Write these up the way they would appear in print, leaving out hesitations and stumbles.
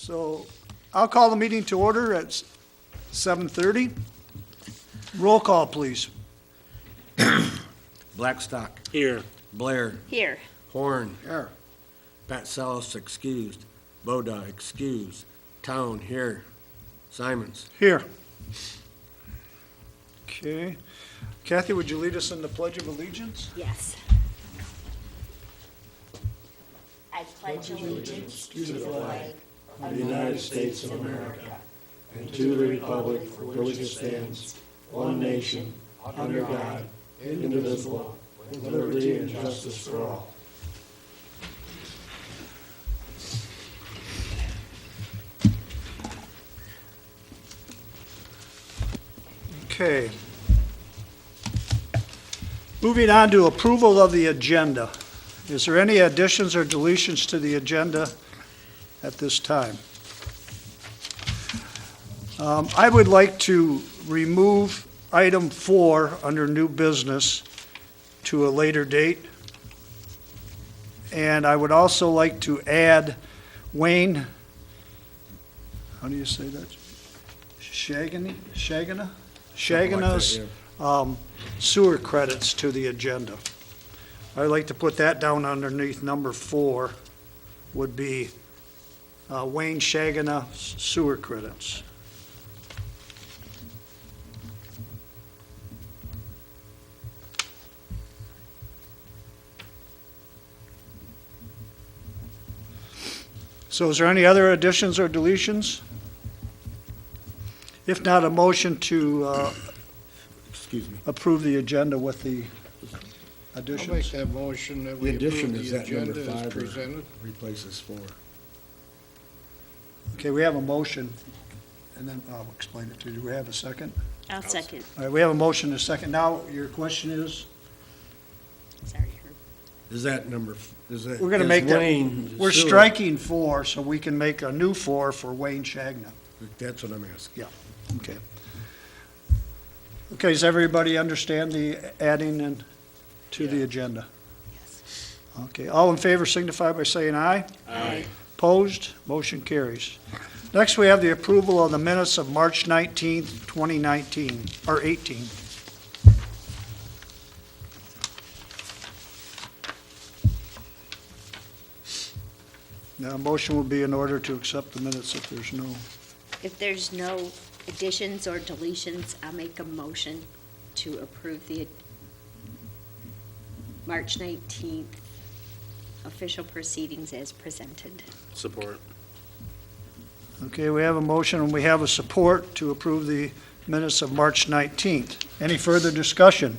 So I'll call the meeting to order at 7:30. Roll call, please. Blackstock, Here. Blair, Here. Horn. Here. Pat Salas excused, Boda excused, Town here, Simons. Here. Okay. Kathy, would you lead us in the Pledge of Allegiance? Yes. I pledge allegiance to the flag of the United States of America and to the republic for which it stands, one nation, under God, indivisible, with liberty and justice for all. Okay. Moving on to approval of the agenda. Is there any additions or deletions to the agenda at this time? I would like to remove item 4 under new business to a later date. And I would also like to add Wayne, how do you say that? Shagana's sewer credits to the agenda. I'd like to put that down underneath number 4, would be Wayne Shagana sewer credits. So is there any other additions or deletions? If not, a motion to Excuse me. approve the agenda with the I'll make additions. that motion that The we addition approve is the that number agenda as 5 presented. replaces 4. Okay, we have a motion, and then I'll explain it to you. Do we have a second? I'll second. All right, we have a motion and a second. Now, your question is? Sorry, Herb. Is that number, is that? We're gonna is make that- Wayne We're sewer- striking 4, so we can make a new 4 for Wayne Shagna. That's what I'm asking. Okay. Okay, does everybody understand the adding and to the agenda? Yes. Okay, all in favor signify by saying aye. Aye. Opposed? Motion carries. Next, we have the approval of the minutes of March 19th, 2019, or 18. Now, a motion will be in order to accept the minutes if there's no. If there's no additions or deletions, I'll make a motion to approve the March 19th official proceedings as presented. Support. Okay, we have a motion and we have a support to approve the minutes of March 19th. Any further discussion?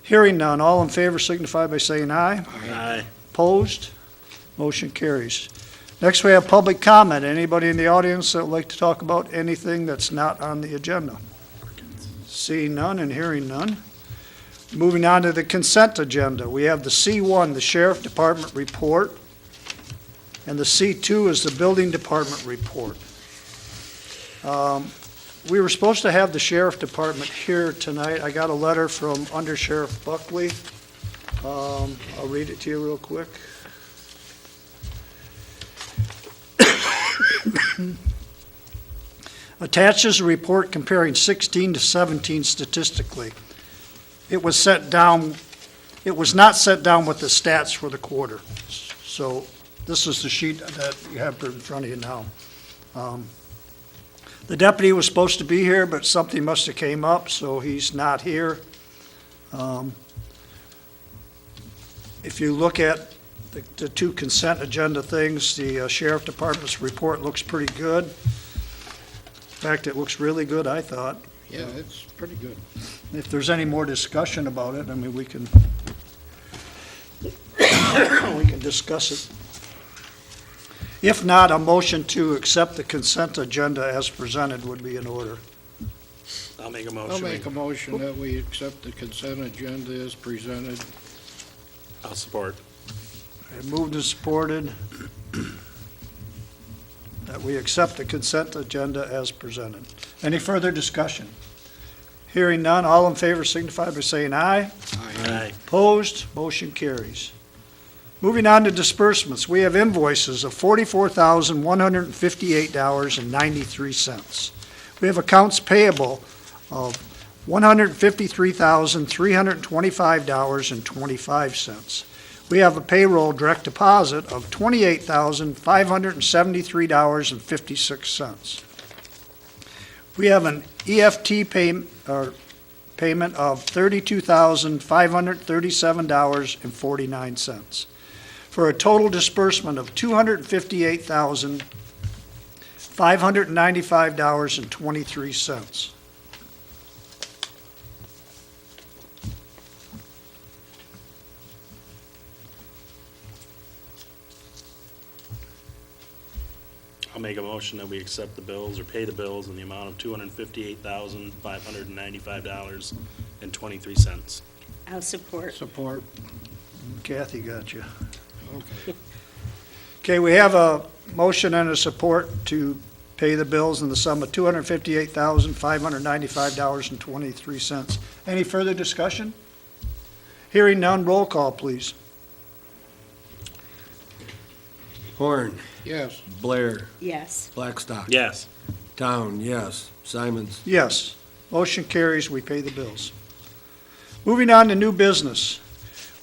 Hearing none, all in favor signify by saying aye. Aye. Opposed? Motion carries. Next, we have public comment. Anybody in the audience that would like to talk about anything that's not on the agenda? Seeing none and hearing none. Moving on to the consent agenda. We have the C1, the Sheriff Department report, and the C2 is the Building Department report. We were supposed to have the Sheriff Department here tonight. I got a letter from Under Sheriff Buckley. I'll read it to you real quick. Attaches a report comparing 16 to 17 statistically. It was not set down with the stats for the quarter. So this is the sheet that you have in front of you now. The deputy was supposed to be here, but something must have came up, so he's not here. If you look at the two consent agenda things, the Sheriff Department's report looks pretty good. In fact, it looks really good, I thought. Yeah, it's pretty good. If there's any more discussion about it, I mean, we can discuss it. If not, a motion to accept the consent agenda as presented would be in order. I'll make a I'll motion. make a motion that we accept the consent agenda as presented. I'll support. Moved and supported that we accept the consent agenda as presented. Any further discussion? Hearing none, all in favor signify by saying aye. Aye. Opposed, motion carries. Moving on to disbursements, we have invoices of $44,158.93. We have accounts payable of $153,325.25. We have a payroll direct deposit of $28,573.56. We have an EFT payment of $32,537.49, for a total disbursement of $258,595.23. I'll make a motion that we accept the bills or pay the bills in the amount of $258,595.23. I'll support. Support. Kathy got you. Okay. Okay, we have a motion and a support to pay the bills in the sum of $258,595.23. Any further discussion? Hearing none, roll call, please. Horn, Yes. Blair, Yes. Blackstock. Yes. Town, yes. Simons. Yes. Motion carries, we pay the bills. Moving on to new business.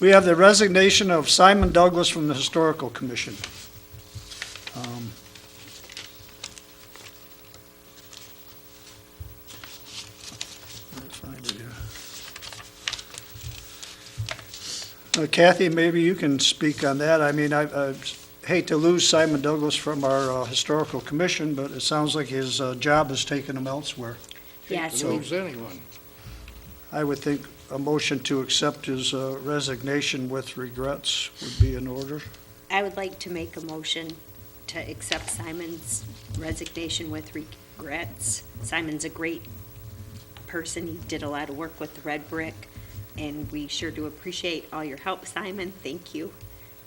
We have the resignation of Simon Douglas from the Historical Commission. Let's find it here. Kathy, maybe you can speak on that. I mean, I hate to lose Simon Douglas from our Historical Commission, but it sounds like his job has taken him elsewhere. Yes, Hate to lose anyone. I would think a motion to accept his resignation with regrets would be in order. I would like to make a motion to accept Simon's resignation with regrets. Simon's a great person. He did a lot of work with the red brick, and we sure do appreciate all your help, Simon. Thank you.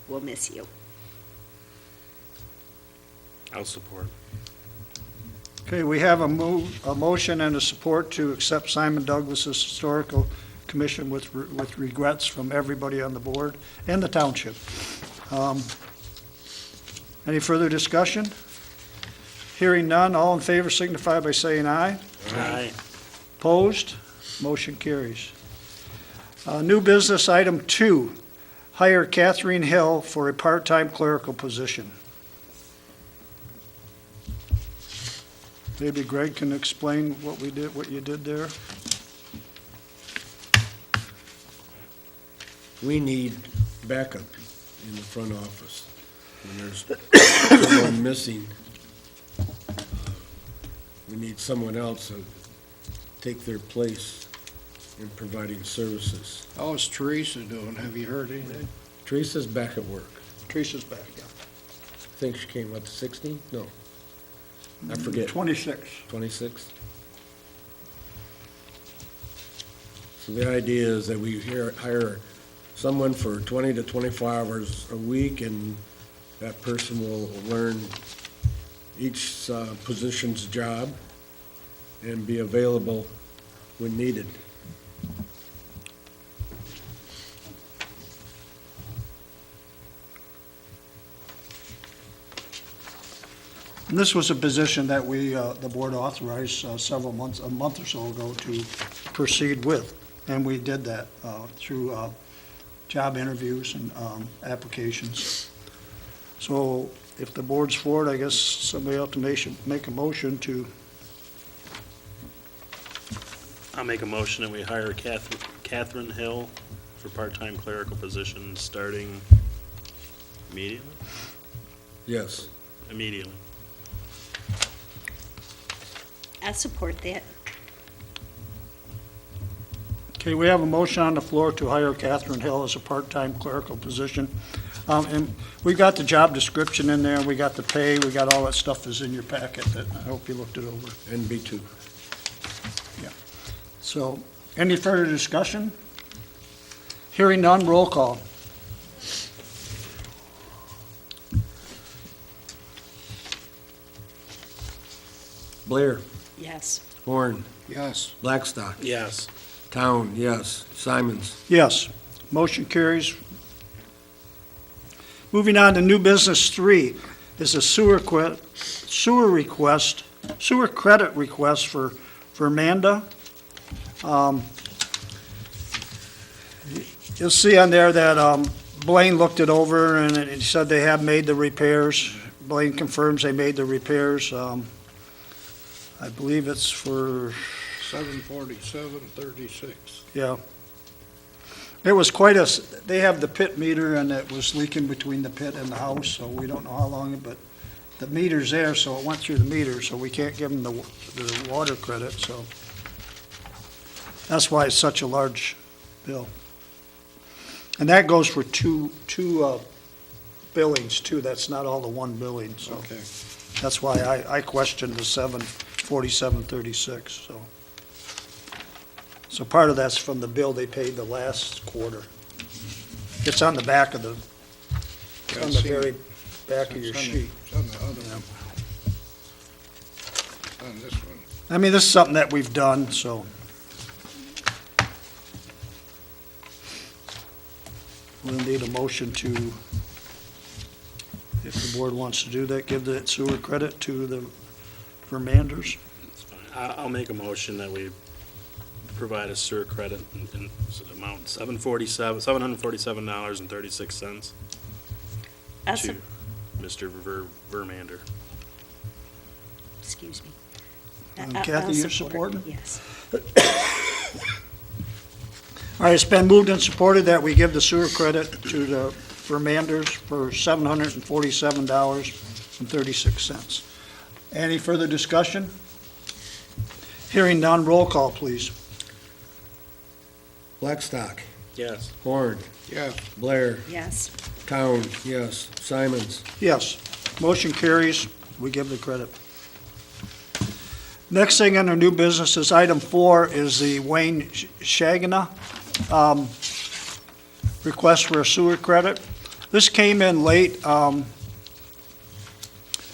We'll miss you. I'll support. Okay, we have a motion and a support to accept Simon Douglas's Historical Commission with regrets from everybody on the board and the township. Any further discussion? Hearing none, all in favor signify by saying aye. Aye. Opposed? Motion carries. New business item 2, hire Catherine Hill for a part-time clerical position. Maybe Greg can explain what you did there? We need backup in the front office. When there's someone missing, we need someone else to take their place in providing services. How's Teresa doing? Have you heard anything? Teresa's back at work. Teresa's back, yeah. I think she came, what, 16? No. I forget. 26. 26? So the idea is that we hire someone for 20 to 24 hours a week, and that person will learn each position's job and be available when needed. And this was a position that we, the board authorized a month or so ago to proceed with. And we did that through job interviews and applications. So if the board's for it, I guess somebody ought to make a motion to, I'll make a motion that we hire Catherine Hill for part-time clerical position starting immediately? Yes. Immediately. I support that. okay, we have a motion on the floor to hire Catherine Hill as a part-time clerical position. And we got the job description in there, we got the pay, we got all that stuff is in your packet that I hope you looked it over. And B2. So, any further discussion? Hearing none, roll call. Blair, Yes. Horn, Yes. Blackstock, Yes. Town, yes. Simons. Yes, motion carries. Moving on to new business 3 is a sewer credit request for Amanda. You'll see on there that Blaine looked it over and he said they have made the repairs. Blaine confirms they made the repairs. I believe it's for, 747.36. yeah. It was quite a, they have the pit meter and it was leaking between the pit and the house, so we don't know how long, but the meter's there, so it went through the meter, so we can't give them the water credit, so. That's why it's such a large bill. And that goes for two billings too, that's not all the one billing, so. Okay. That's why I questioned the 747.36, so. So part of that's from the bill they paid the last quarter. It's on the back of the, it's on the very back of your sheet. It's on the other one. On this one. I mean, this is something that we've done, so. We'll need a motion to, if the board wants to do that, give the sewer credit to the Vermanders. That's fine. I'll make a motion that we provide a sewer credit in amount $747.36 I'll to sup- Mr. Vermander. Excuse me. Kathy, I'll you're support it, supporting? Yes. All right, it's been moved and supported that we give the sewer credit to the Vermanders for $747.36. Any further discussion? Hearing none, roll call, please. Blackstock, Yes. Horn, Yes. Blair, Yes. Town, yes, Simons. Yes, motion carries, we give the credit. Next thing under new business is item 4 is the Wayne Shagina request for a sewer credit. This came in late.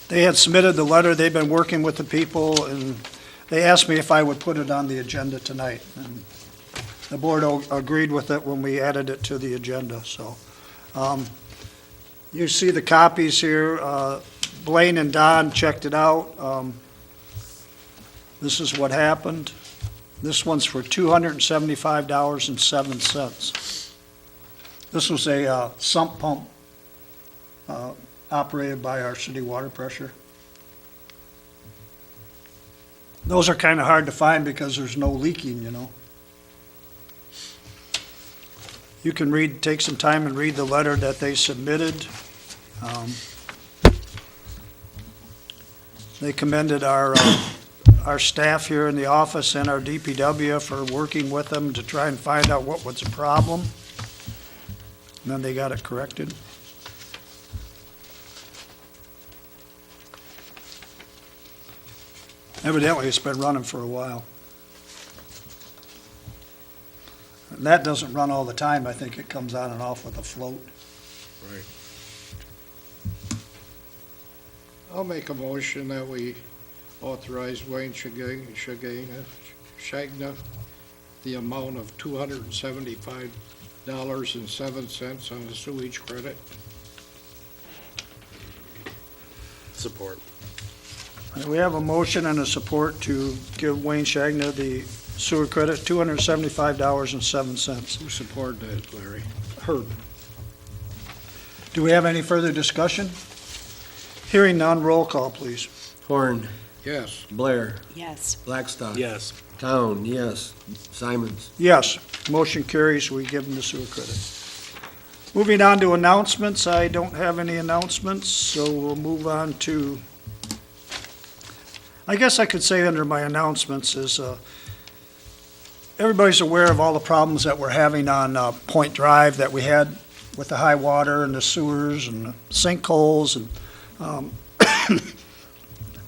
They had submitted the letter, they've been working with the people, and they asked me if I would put it on the agenda tonight. And the board agreed with it when we added it to the agenda, so. You see the copies here. Blaine and Don checked it out. This is what happened. This one's for $275.07. This was a sump pump operated by our city water pressure. Those are kind of hard to find because there's no leaking, you know. You can take some time and read the letter that they submitted. They commended our staff here in the office and our DPW for working with them to try and find out what was the problem. And then they got it corrected. Evidently, it's been running for a while. And that doesn't run all the time. I think it comes on and off with a float. Right. I'll make a motion that we authorize Wayne Shagina the amount of $275.07 on the sewage credit. Support. We have a motion and a support to give Wayne Shagna the sewer credit, $275.07. Who supported that, Larry? Herb. Do we have any further discussion? Hearing none, roll call, please. Horn, Yes. Blair, Yes. Blackstock. Yes. Town, yes, Simons. Yes, motion carries, we give them the sewer credit. Moving on to announcements, I don't have any announcements, so we'll move on to, I guess I could say under my announcements is, everybody's aware of all the problems that we're having on Point Drive that we had with the high water and the sewers and the sinkholes, and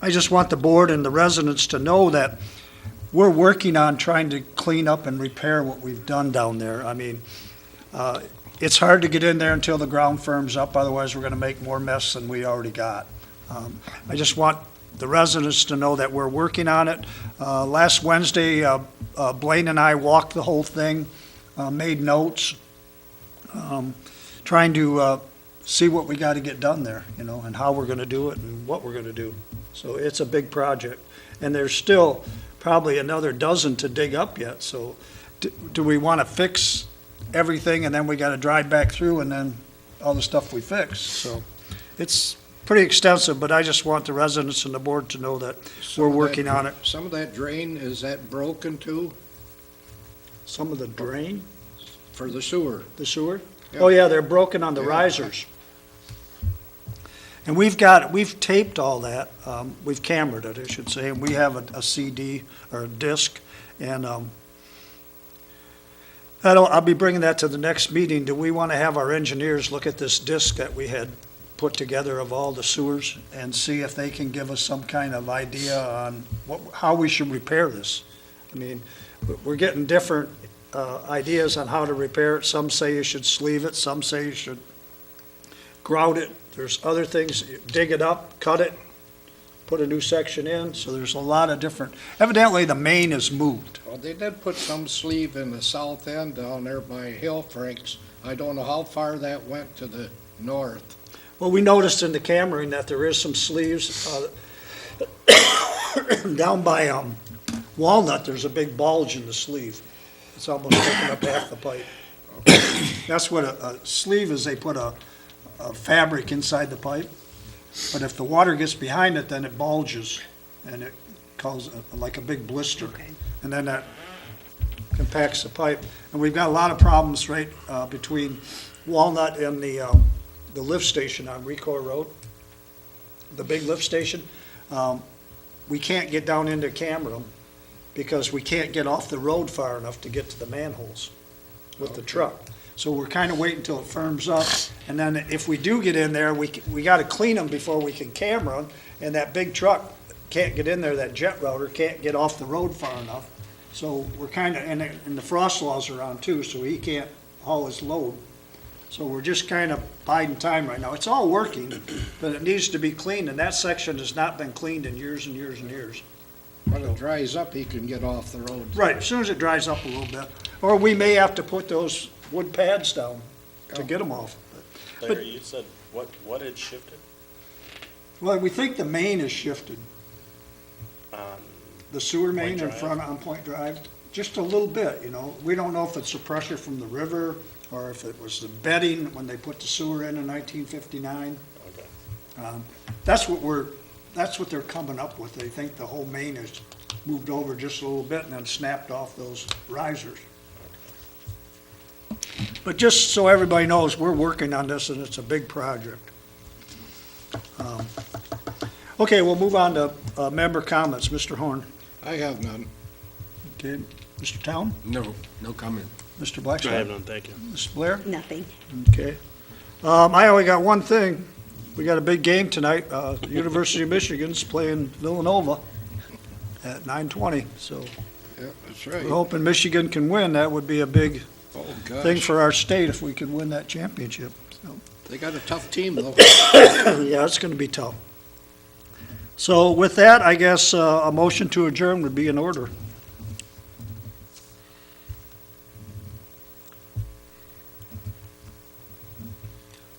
I just want the board and the residents to know that we're working on trying to clean up and repair what we've done down there. I mean, it's hard to get in there until the ground firms up, otherwise we're gonna make more mess than we already got. I just want the residents to know that we're working on it. Last Wednesday, Blaine and I walked the whole thing, made notes, trying to see what we gotta get done there, you know, and how we're gonna do it and what we're gonna do. So it's a big project, and there's still probably another dozen to dig up yet, so do we wanna fix everything and then we gotta drive back through and then all the stuff we fix? So it's pretty extensive, but I just want the residents and the board to know that we're working on it. Some of that drain, is that broken too, Some of the drain, for the sewer? the sewer? Yeah. Oh, yeah, they're broken on the Yeah. risers. And we've taped all that, we've cambered it, I should say, and we have a CD or a disc, and, I'll be bringing that to the next meeting. Do we want to have our engineers look at this disc that we had put together of all the sewers and see if they can give us some kind of idea on how we should repair this? I mean, we're getting different ideas on how to repair it. Some say you should sleeve it, some say you should grout it. There's other things, dig it up, cut it, put a new section in, so there's a lot of different, evidently the main is moved. Well, they did put some sleeve in the south end down there by Hill Franks. I don't know how far that went to the north. Well, we noticed in the cammering that there is some sleeves, down by, Walnut, there's a big bulge in the sleeve. It's almost taking up half the pipe. That's what a sleeve is, they put a fabric inside the pipe, but if the water gets behind it, then it bulges, and it causes like a big blister. Okay. And then that compacts the pipe. And we've got a lot of problems right between Walnut and the lift station on Recor Road, the big lift station. We can't get down into Cameron because we can't get off the road far enough to get to the manholes with the truck. So we're kind of waiting until it firms up, and then if we do get in there, we got to clean them before we can camera them, and that big truck can't get in there, that jet router can't get off the road far enough. So we're kind of, and the frost laws are on too, so he can't haul his load. So we're just kind of biding time right now. It's all working, but it needs to be cleaned, and that section has not been cleaned in years and years and years. When it dries up, he can get off the road. Right, as soon as it dries up a little bit. Or we may have to put those wood pads down to get them off. Larry, you said what had shifted? Well, we think the main is shifted, On the sewer main Point in Drive? front on Point Drive, just a little bit, you know. We don't know if it's the pressure from the river or if it was the bedding when they put the sewer in 1959. Okay. That's what they're coming up with. They think the whole main is moved over just a little bit and then snapped off those risers. But just so everybody knows, we're working on this and it's a big project. Okay, we'll move on to member comments. Mr. Horn. I have none. Okay, Mr. Town, No comment. Mr. I have Blackstock, none, thank you. Mr. Blair. Nothing. Okay. I only got one thing. We got a big game tonight. University of Michigan's playing Villanova at 9:20, so Yeah, that's we're right. hoping Michigan can win. That would be a big Oh, thing gosh. for our state if we could win that championship. So, They got a tough team, though. yeah, it's gonna be tough. So with that, I guess a motion to adjourn would be in order.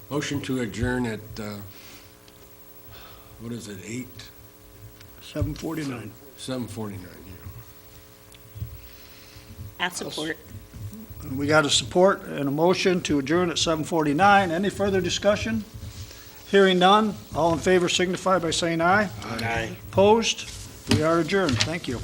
Motion to adjourn at, what is it, 7:49. 7:49, yeah. I'll support. We got a support and a motion to adjourn at 7:49. Any further discussion? Hearing none, all in favor signify by saying aye. Aye. Opposed? We are adjourned. Thank you.